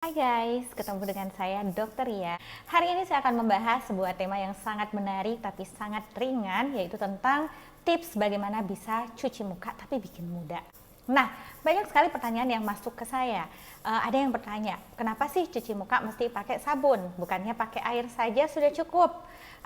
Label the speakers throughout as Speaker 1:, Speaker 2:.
Speaker 1: Hai guys, ketemu dengan saya Dr. Ria. Hari ini saya akan membahas sebuah tema yang sangat menarik tapi sangat ringan, yaitu tentang tips bagaimana bisa cuci muka tapi bikin muda. Nah, banyak sekali pertanyaan yang masuk ke saya. Ada yang bertanya, kenapa sih cuci muka mesti pakai sabun? Bukannya pakai air saja sudah cukup?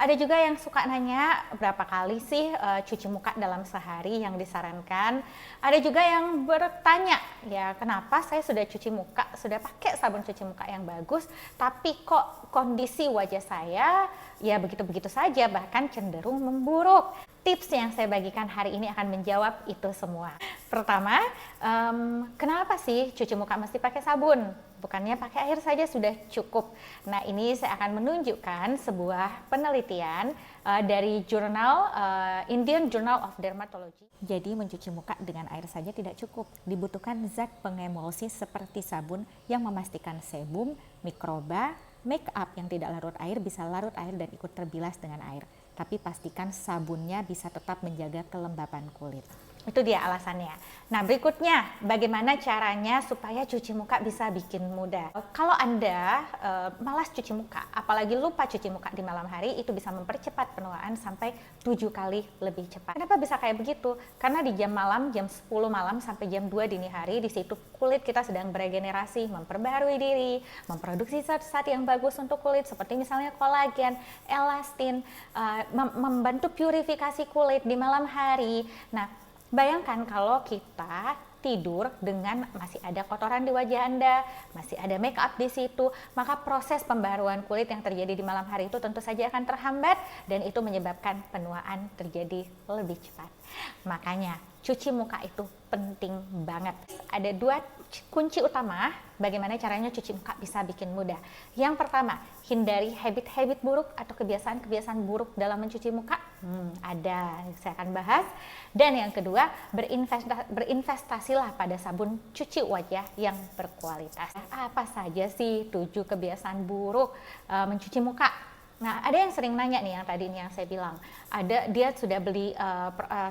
Speaker 1: Ada juga yang suka nanya berapa kali sih cuci muka dalam sehari yang disarankan. Ada juga yang bertanya, ya kenapa saya sudah cuci muka, sudah pakai sabun cuci muka yang bagus, tapi kok kondisi wajah saya ya begitu-begitu saja, bahkan cenderung memburuk. Tips yang saya bagikan hari ini akan menjawab itu semua. Pertama, kenapa sih cuci muka mesti pakai sabun? Bukannya pakai air saja sudah cukup. Nah, ini saya akan menunjukkan sebuah penelitian dari jurnal Indian Journal of Dermatology. Jadi mencuci muka dengan air saja tidak cukup. Dibutuhkan zat pengemulsi seperti sabun yang memastikan sebum, mikroba, make up yang tidak larut air bisa larut air dan ikut terbilas dengan air. Tapi pastikan sabunnya bisa tetap menjaga kelembapan kulit. Itu dia alasannya. Nah, berikutnya bagaimana caranya supaya cuci muka bisa bikin mudah. Kalau Anda malas cuci muka, apalagi lupa cuci muka di malam hari, itu bisa mempercepat penuaan sampai 7 kali lebih cepat. Kenapa bisa kayak begitu? Karena di jam malam, jam 10 malam sampai jam 2 dini hari, di situ kulit kita sedang beregenerasi, memperbarui diri, memproduksi zat-zat yang bagus untuk kulit seperti misalnya kolagen, elastin, membantu purifikasi kulit di malam hari. Nah, bayangkan kalau kita tidur dengan masih ada kotoran di wajah Anda, masih ada make up di situ, maka proses pembaruan kulit yang terjadi di malam hari itu tentu saja akan terhambat dan itu menyebabkan penuaan terjadi lebih cepat. Makanya cuci muka itu penting banget. Ada 2 kunci utama bagaimana caranya cuci muka bisa bikin mudah. Yang pertama, hindari habit-habit buruk atau kebiasaan-kebiasaan buruk dalam mencuci muka. Ada, saya akan bahas. Dan yang kedua, berinvestasilah pada sabun cuci wajah yang berkualitas. Apa saja sih 7 kebiasaan buruk mencuci muka? Nah, ada yang sering nanya nih yang tadi yang saya bilang, dia sudah beli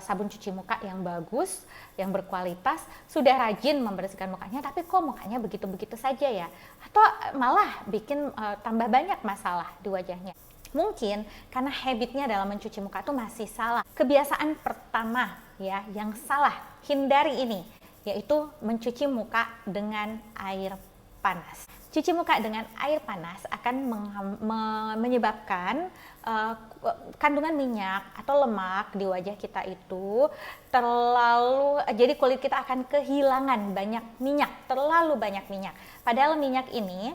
Speaker 1: sabun cuci muka yang bagus, yang berkualitas, sudah rajin membersihkan mukanya, tapi kok mukanya begitu-begitu saja ya? Atau malah bikin tambah banyak masalah di wajahnya. Mungkin karena habitnya dalam mencuci muka itu masih salah. Kebiasaan pertama ya yang salah, hindari ini, yaitu mencuci muka dengan air panas. Cuci muka dengan air panas akan menyebabkan kandungan minyak atau lemak di wajah kita itu jadi kulit kita akan kehilangan banyak minyak, terlalu banyak minyak. Padahal minyak ini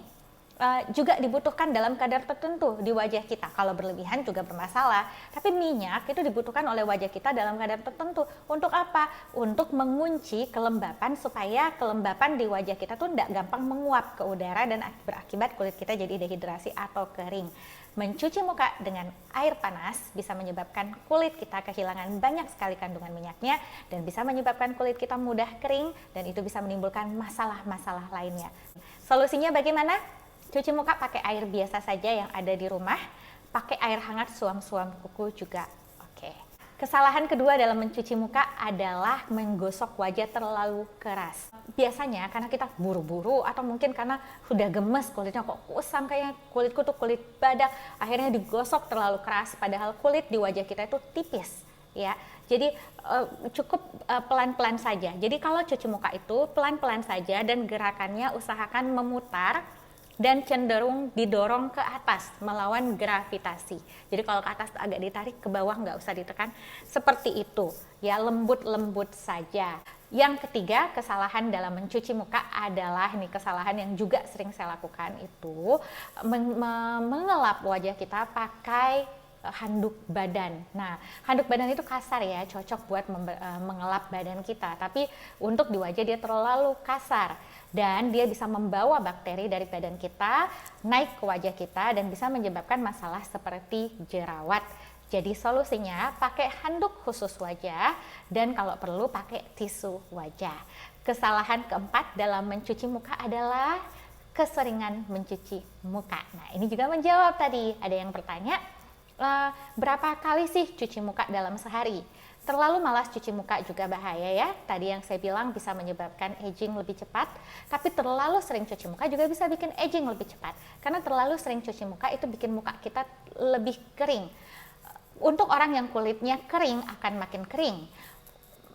Speaker 1: juga dibutuhkan dalam kadar tertentu di wajah kita. Kalau berlebihan juga bermasalah. Tapi minyak itu dibutuhkan oleh wajah kita dalam kadar tertentu. Untuk apa? Untuk mengunci kelembapan supaya kelembapan di wajah kita tuh tidak gampang menguap ke udara dan berakibat kulit kita jadi dehidrasi atau kering. Mencuci muka dengan air panas bisa menyebabkan kulit kita kehilangan banyak sekali kandungan minyaknya dan bisa menyebabkan kulit kita mudah kering dan itu bisa menimbulkan masalah-masalah lainnya. Solusinya bagaimana? Cuci muka pakai air biasa saja yang ada di rumah, pakai air hangat suam-suam kuku juga oke. Kesalahan kedua dalam mencuci muka adalah menggosok wajah terlalu keras. Biasanya karena kita buru-buru atau mungkin karena sudah gemes kulitnya kok kusam kayak kulitku tuh kulit badak, akhirnya digosok terlalu keras padahal kulit di wajah kita itu tipis ya. Jadi cukup pelan-pelan saja. Jadi kalau cuci muka itu pelan-pelan saja dan gerakannya usahakan memutar dan cenderung didorong ke atas melawan gravitasi. Jadi kalau ke atas agak ditarik, ke bawah nggak usah ditekan. Seperti itu, ya lembut-lembut saja. Yang ketiga, kesalahan dalam mencuci muka adalah, ini kesalahan yang juga sering saya lakukan itu, mengelap wajah kita pakai handuk badan. Nah, handuk badan itu kasar ya, cocok buat mengelap badan kita. Tapi untuk di wajah dia terlalu kasar. Dan dia bisa membawa bakteri dari badan kita naik ke wajah kita dan bisa menyebabkan masalah seperti jerawat. Jadi solusinya pakai handuk khusus wajah dan kalau perlu pakai tisu wajah. Kesalahan keempat dalam mencuci muka adalah keseringan mencuci muka. Nah, ini juga menjawab tadi. Ada yang bertanya, berapa kali sih cuci muka dalam sehari? Terlalu malas cuci muka juga bahaya ya. Tadi yang saya bilang bisa menyebabkan aging lebih cepat, tapi terlalu sering cuci muka juga bisa bikin aging lebih cepat. Karena terlalu sering cuci muka itu bikin muka kita lebih kering. Untuk orang yang kulitnya kering akan makin kering,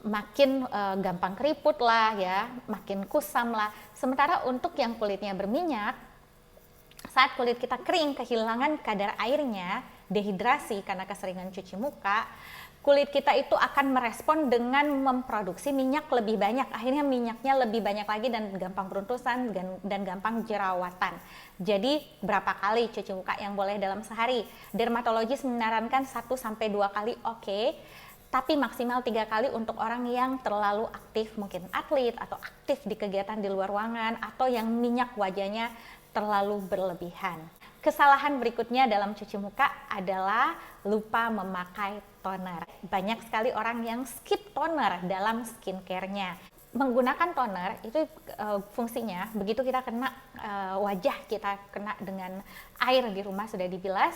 Speaker 1: makin gampang keriput lah ya, makin kusam lah. Sementara untuk yang kulitnya berminyak, saat kulit kita kering, kehilangan kadar airnya, dehidrasi karena keseringan cuci muka, kulit kita itu akan merespon dengan memproduksi minyak lebih banyak. Akhirnya minyaknya lebih banyak lagi dan gampang beruntusan dan gampang jerawatan. Jadi berapa kali cuci muka yang boleh dalam sehari? Dermatologis menyarankan 1-2 kali oke. Tapi maksimal 3 kali untuk orang yang terlalu aktif, mungkin atlet atau aktif di kegiatan di luar ruangan, atau yang minyak wajahnya terlalu berlebihan. Kesalahan berikutnya dalam cuci muka adalah lupa memakai toner. Banyak sekali orang yang skip toner dalam skincare-nya. Menggunakan toner itu fungsinya begitu kita kena wajah kita kena dengan air di rumah sudah dibilas,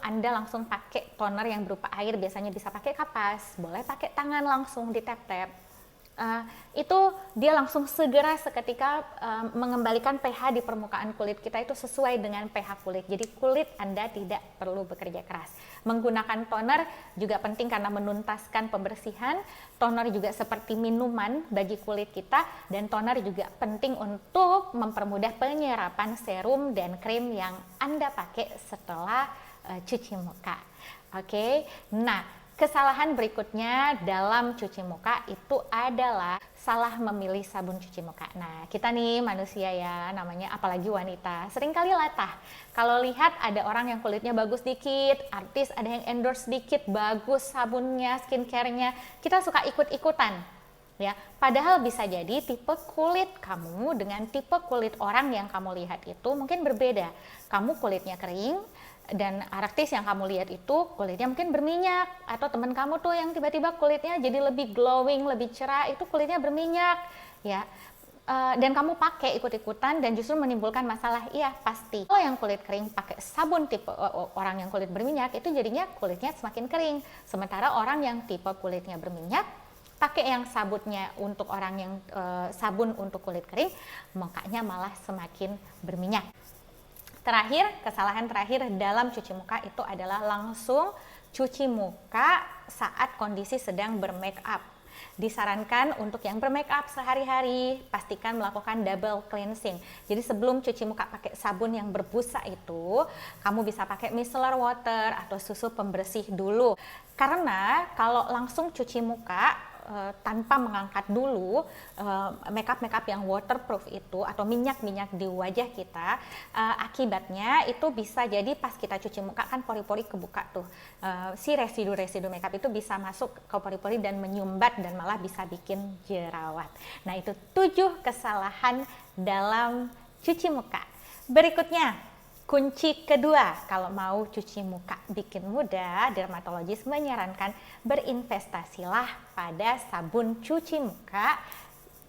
Speaker 1: Anda langsung pakai toner yang berupa air, biasanya bisa pakai kapas, boleh pakai tangan langsung di tap-tap. Itu dia langsung segera seketika mengembalikan pH di permukaan kulit kita itu sesuai dengan pH kulit. Jadi kulit Anda tidak perlu bekerja keras. Menggunakan toner juga penting karena menuntaskan pembersihan. Toner juga seperti minuman bagi kulit kita, dan toner juga penting untuk mempermudah penyerapan serum dan krim yang Anda pakai setelah cuci muka. Oke. Nah, kesalahan berikutnya dalam cuci muka itu adalah salah memilih sabun cuci muka. Nah, kita nih manusia ya, namanya apalagi wanita, seringkali latah. Kalau lihat ada orang yang kulitnya bagus dikit, artis ada yang endorse dikit, bagus sabunnya, skincare-nya, kita suka ikut-ikutan. Ya, padahal bisa jadi tipe kulit kamu dengan tipe kulit orang yang kamu lihat itu mungkin berbeda. Kamu kulitnya kering, dan artis yang kamu lihat itu kulitnya mungkin berminyak, atau teman kamu tuh yang tiba-tiba kulitnya jadi lebih glowing, lebih cerah, itu kulitnya berminyak ya, dan kamu pakai ikut-ikutan dan justru menimbulkan masalah. Iya pasti. Kalau yang kulit kering pakai sabun tipe orang yang kulit berminyak itu jadinya kulitnya semakin kering, sementara orang yang tipe kulitnya berminyak pakai yang sabunnya untuk orang yang sabun untuk kulit kering, mukanya malah semakin berminyak. Terakhir, kesalahan terakhir dalam cuci muka itu adalah langsung cuci muka saat kondisi sedang bermake up. Disarankan untuk yang bermake up sehari-hari, pastikan melakukan double cleansing. Jadi sebelum cuci muka pakai sabun yang berbusa itu, kamu bisa pakai micellar water atau susu pembersih dulu. Karena kalau langsung cuci muka tanpa mengangkat dulu makeup yang waterproof itu atau minyak-minyak di wajah kita, akibatnya itu bisa jadi pas kita cuci muka kan pori-pori kebuka tuh, si residu-residu makeup itu bisa masuk ke pori-pori dan menyumbat dan malah bisa bikin jerawat. Nah, itu 7 kesalahan dalam cuci muka. Berikutnya, kunci kedua kalau mau cuci muka bikin mudah, dermatologis menyarankan berinvestasilah pada sabun cuci muka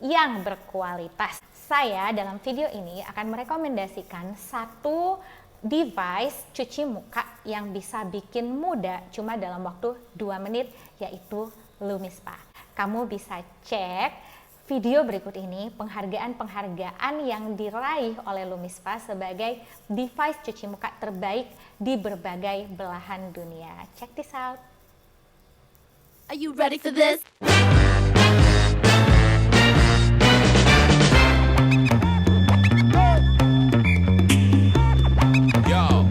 Speaker 1: yang berkualitas. Saya dalam video ini akan merekomendasikan satu device cuci muka yang bisa bikin mudah cuma dalam waktu 2 menit, yaitu LumiSpa. Kamu bisa cek video berikut ini penghargaan-penghargaan yang diraih oleh LumiSpa sebagai device cuci muka terbaik di berbagai belahan dunia. Check this out.
Speaker 2: Are you ready for this? Yo.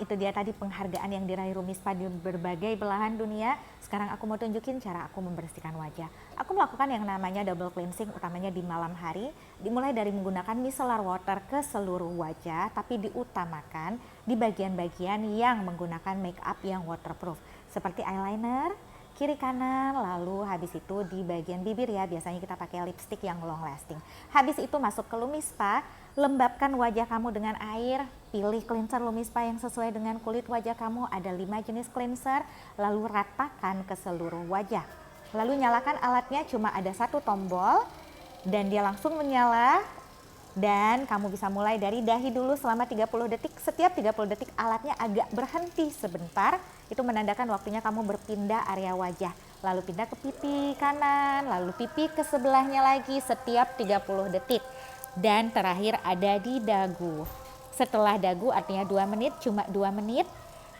Speaker 1: Itu dia tadi penghargaan yang diraih LumiSpa di berbagai belahan dunia. Sekarang aku mau tunjukin cara aku membersihkan wajah. Aku melakukan yang namanya double cleansing, utamanya di malam hari. Dimulai dari menggunakan micellar water ke seluruh wajah, tapi diutamakan di bagian-bagian yang menggunakan make up yang waterproof, seperti eyeliner, kiri kanan, lalu habis itu di bagian bibir ya, biasanya kita pakai lipstick yang long lasting. Habis itu masuk ke LumiSpa, lembabkan wajah kamu dengan air, Pilih cleanser Lumispa yang sesuai dengan kulit wajah kamu. Ada 5 jenis cleanser, lalu ratakan ke seluruh wajah. Lalu nyalakan alatnya, cuma ada satu tombol dan dia langsung menyala. Dan kamu bisa mulai dari dahi dulu selama 30 detik. Setiap 30 detik alatnya agak berhenti sebentar. Itu menandakan waktunya kamu berpindah area wajah. Lalu pindah ke pipi kanan, lalu pipi ke sebelahnya lagi setiap 30 detik. Dan terakhir ada di dagu. Setelah dagu artinya 2 menit, cuma 2 menit.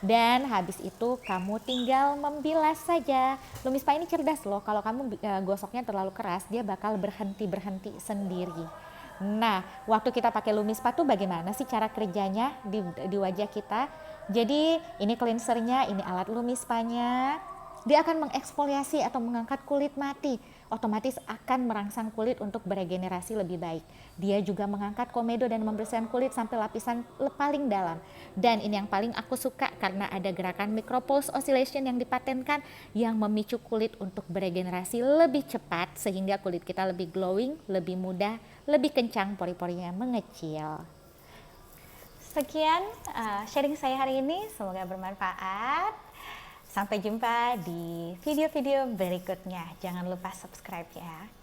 Speaker 1: Dan habis itu kamu tinggal membilas saja. Lumispa ini cerdas loh, kalau kamu gosoknya terlalu keras dia bakal berhenti sendiri. Nah, waktu kita pakai Lumispa tuh bagaimana sih cara kerjanya di wajah kita? Jadi ini cleansernya, ini alat Lumispanya. Dia akan mengeksfoliasi atau mengangkat kulit mati. Otomatis akan merangsang kulit untuk beregenerasi lebih baik. Dia juga mengangkat komedo dan membersihkan kulit sampai lapisan paling dalam. Dan ini yang paling aku suka karena ada gerakan micropulse oscillation yang dipatenkan yang memicu kulit untuk beregenerasi lebih cepat sehingga kulit kita lebih glowing, lebih mudah, lebih kencang, pori-porinya mengecil. Sekian sharing saya hari ini, semoga bermanfaat. Sampai jumpa di video-video berikutnya. Jangan lupa subscribe ya.